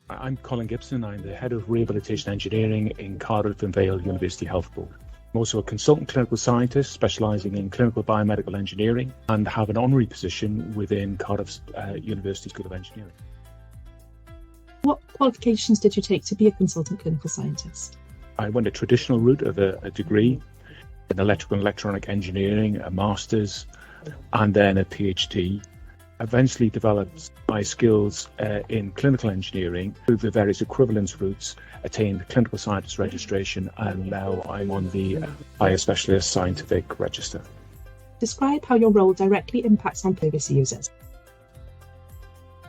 I'm Colin Gibson. I'm the Head of Rehabilitation Engineering in Cardiff and Vale University Health Board. I'm also a consultant clinical scientist specialising in clinical biomedical engineering and have an honorary position within Cardiff's University School of Engineering. What qualifications did you take to be a consultant clinical scientist? I went a traditional route of a degree in electrical and electronic engineering, a master's, and then a PhD. Eventually developed my skills in clinical engineering through the various equivalence routes, attained clinical scientist registration, and now I'm on the biospecialist scientific register. Describe how your role directly impacts on service users.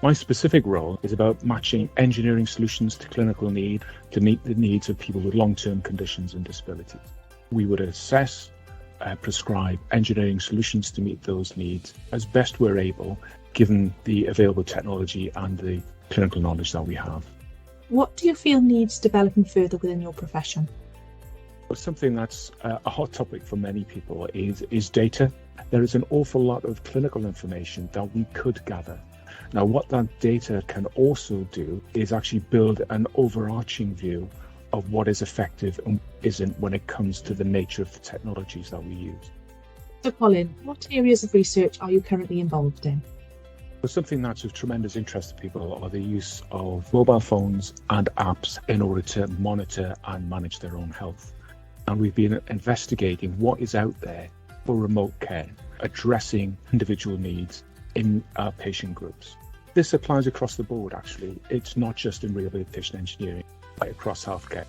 My specific role is about matching engineering solutions to clinical need to meet the needs of people with long-term conditions and disabilities. We would assess, prescribe engineering solutions to meet those needs as best we're able, given the available technology and the clinical knowledge that we have. What do you feel needs developing further within your profession? Something that's a hot topic for many people is data. There is an awful lot of clinical information that we could gather. Now, what that data can also do is actually build an overarching view of what is effective and isn't when it comes to the nature of the technologies that we use. So Colin, what areas of research are you currently involved in? Something that's of tremendous interest to people are the use of mobile phones and apps in order to monitor and manage their own health. And we've been investigating what is out there for remote care, addressing individual needs in our patient groups. This applies across the board, actually. It's not just in rehabilitation engineering, but across healthcare.